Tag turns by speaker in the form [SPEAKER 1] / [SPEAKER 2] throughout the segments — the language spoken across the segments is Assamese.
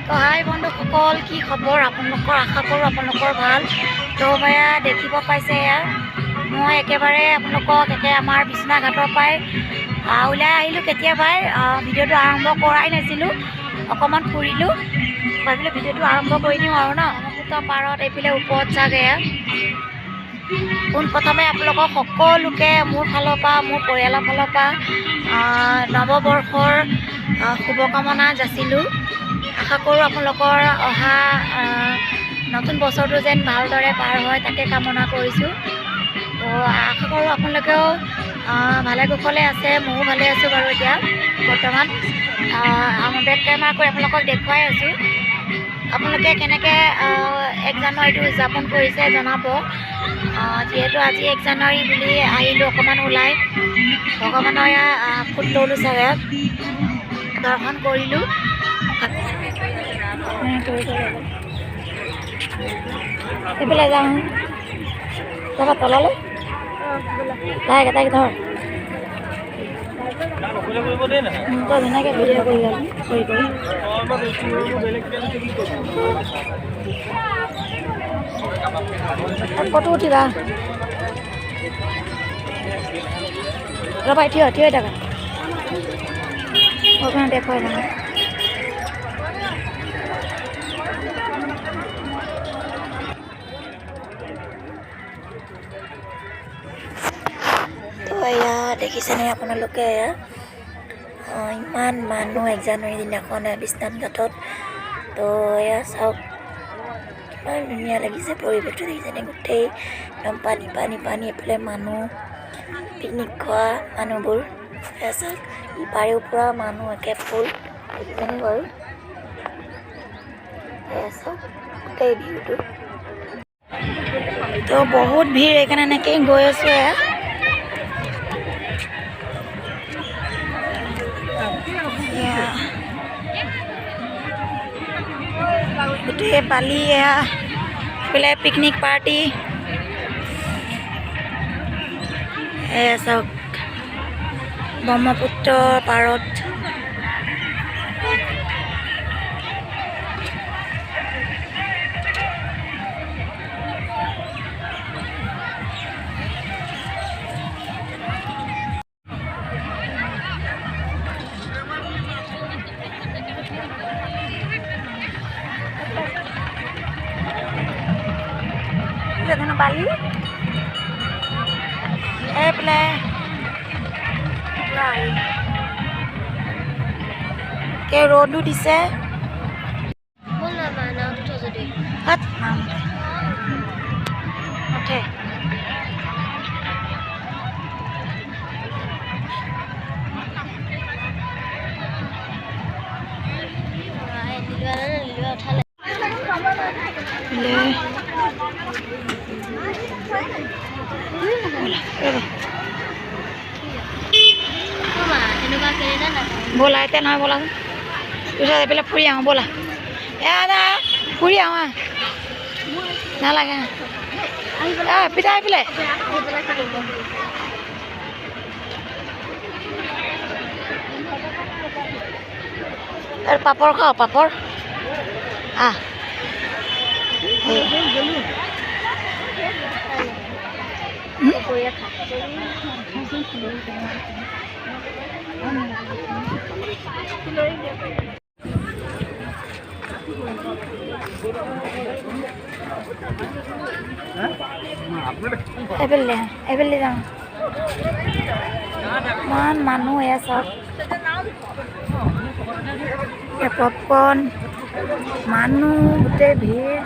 [SPEAKER 1] তো হাই বন্ধুসকল, কি খবৰ আপোনালোকৰ? আশা কৰোঁ আপোনালোকৰ ভাল। তো এয়া দেখিব পাইছে, এয়া মই একেবাৰে আপোনালোকক আমাৰ বিশ্বনাথ ঘাটৰ পৰাই ওলাই আহিলোঁ। কেতিয়াবাই ভিডিঅ'টো আৰম্ভ কৰাই নাছিলোঁ, অকণমান ফুৰিলোঁ, ভাবিলোঁ ভিডিঅ'টো আৰম্ভ কৰি দিওঁ আৰু ন। ব্ৰহ্মপুত্ৰ পাৰত এইফালে ওপৰত চাগে পোনপ্ৰথমে আপোনালোকক সকলোকে মোৰ ফালৰ পৰা, মোৰ পৰিয়ালৰ ফালৰ পৰা নৱবৰ্ষৰ শুভকামনা যাচিলোঁ। আশা কৰোঁ আপোনালোকৰ অহা নতুন বছৰটো যেন ভালদৰে পাৰ হয়, তাকে কামনা কৰিছোঁ। তো আশা কৰোঁ আপোনালোকেও ভালে কুশলে আছে, ময়ো ভালে আছোঁ বাৰু। এতিয়া বৰ্তমান বেক কেমেৰা কৰি আপোনালোকক দেখুৱাই আছোঁ। আপোনালোকে কেনেকৈ 1 জানুৱাৰীটো উদযাপন কৰিছে জনাব। যিহেতু আজি 1 জানুৱাৰী বুলি আহিলোঁ অকণমান ওলাই, ভগৱানৰ ফুট ল'লোঁ চাগে, দৰ্শন কৰিলোঁ। এইফালে যাওঁ, যাবা তললৈ, লাহেকৈ তাইক ধৰ, তই ধুনীয়াকৈ ভিডিঅ' কৰি যাবি, কৰি ফটো উঠিবা। ৰ'বা, থিয় হৈ থাকা, অকণমান দেখুৱাই যাওঁ। তো এয়া দেখিছেনে আপোনালোকে, ইমান মানুহ 1 জানুৱাৰী দিনাখন বিশ্বনাথ ঘাটত। তো এয়া চাওক, ইমান ধুনীয়া লাগিছে পৰিৱেশটো, দেখিছেনে? গোটেই একদম পানী পানী পানী, এইফালে মানুহ পিকনিক খোৱা মানুহবোৰ, এয়া চাওক, ইপাৰেও পৰা মানুহ একে ফুল, দেখিছেনে বাৰু? এয়া চাওক গোটেই ভিউটো। তো বহুত ভিৰ, সেইকাৰণে এনেকেই গৈ আছোঁ। গোটেই বালি, এইফালে পিকনিক পাৰ্টি, এয়া চাওক ব্ৰহ্মপুত্ৰ পাৰত। বালি এইফালে ৰ'দো দিছে। উঠে ব'লা, এতিয়া নহয়, ব'লা পিছত এইফালে ফুৰি আহোঁ, ব'লা। না ফুৰি আহোঁ, নালাগে পিঠা এইফালে। পাপৰ খাওঁ, পাপৰ এইফালে যাওঁ। ইমান মানুহ, এয়া চাওক, পপকৰ্ণ, মানুহ গোটেই ভিৰ।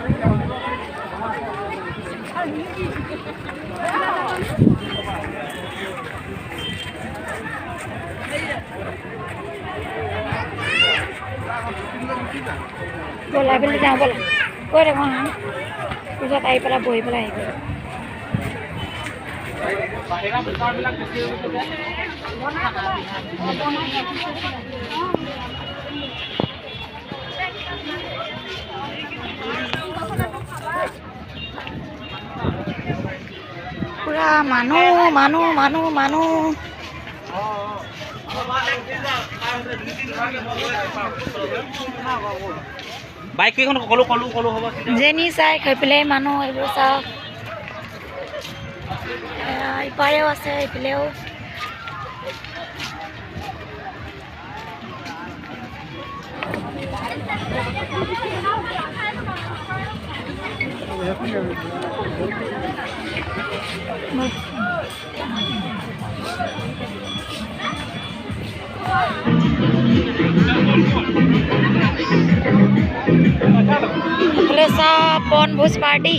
[SPEAKER 1] ব'লা এইফালে যাওঁ, ব'লা কৈ থাকোঁ, পিছত আহি পেলাই বহি পেলাই আহিব। পুৰা মানুহ মানুহ মানুহ মানুহ।
[SPEAKER 2] বাইক কেইখন কলো হ'ব
[SPEAKER 1] যেনি চাই সেইফালে মানুহ এইবোৰ চাওক ইপাৰেও আছে এইফালেও এইফালে চাওক বনভোজ পাৰ্টি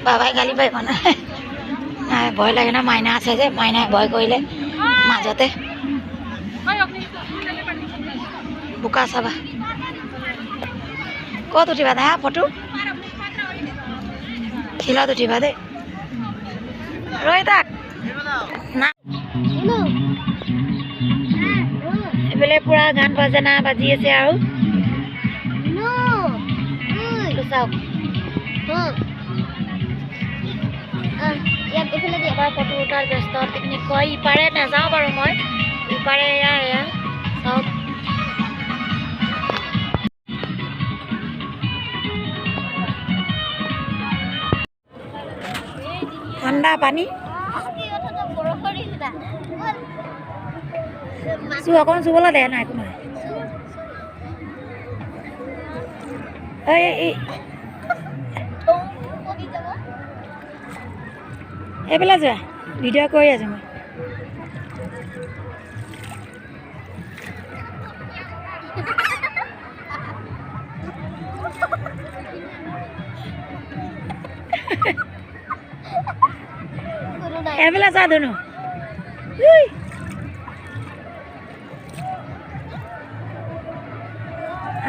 [SPEAKER 1] বাবাই গালি পাৰিব নাই ভয় লাগে না মাইনা আছে যে মাইনাই ভয় কৰিলে মাজতে বোকা চাবা ক'ত উঠিবা দে ফটো শিলত উঠিবা দেই ৰৈ তাক না এইফালে পুৰা গান বাজনা বাজি আছে আৰু চাওক ইয়াত এইফালে এবাৰ ফটো উঠাৰ ব্যস্ত পিকনিক কয় ইপাৰে নাযাওঁ বাৰু মই ইপাৰে এয়া চাওক ঠাণ্ডা পানী অকণ চুবলৈ দে নাই একো নহয় এইফালে যোৱা ভিডিঅ' কৰি আছোঁ মই এইফালে চা ধুনু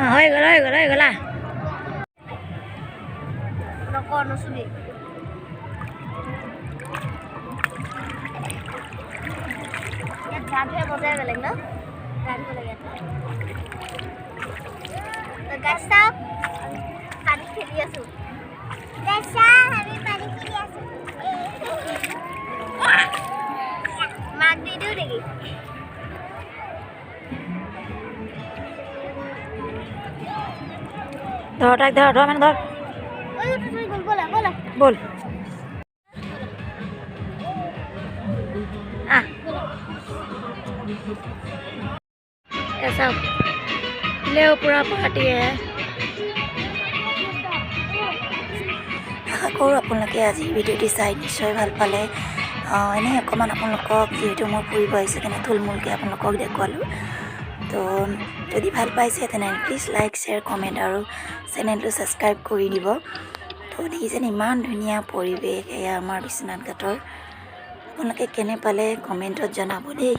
[SPEAKER 1] হৈ গ'লা গান বজাই বেলেগ ন গান লাগে পানী খেলি আছো মাক দি দিওঁ নেকি ধৰ তাক ধৰ মানে ধৰ বল ऐसा ले पूरा पार्टी है আশা কৰোঁ আপোনালোকে আজি ভিডিঅ'টি চাই নিশ্চয় ভাল পালে এনেই অকণমান আপোনালোকক যিহেতু মই ফুৰিব আহিছোঁ তেনে থুলমূলকৈ আপোনালোকক দেখুৱালোঁ তো যদি ভাল পাইছে তেনেহ'লে প্লিজ লাইক শ্বেয়াৰ কমেণ্ট আৰু চেনেলটো ছাবস্ক্ৰাইব কৰি দিব তো দেখিছেন ইমান ধুনীয়া পৰিৱেশ এয়া আমাৰ বিশ্বনাথ ঘাটৰ আপোনালোকে কেনে পালে কমেণ্টত জনাব দেই।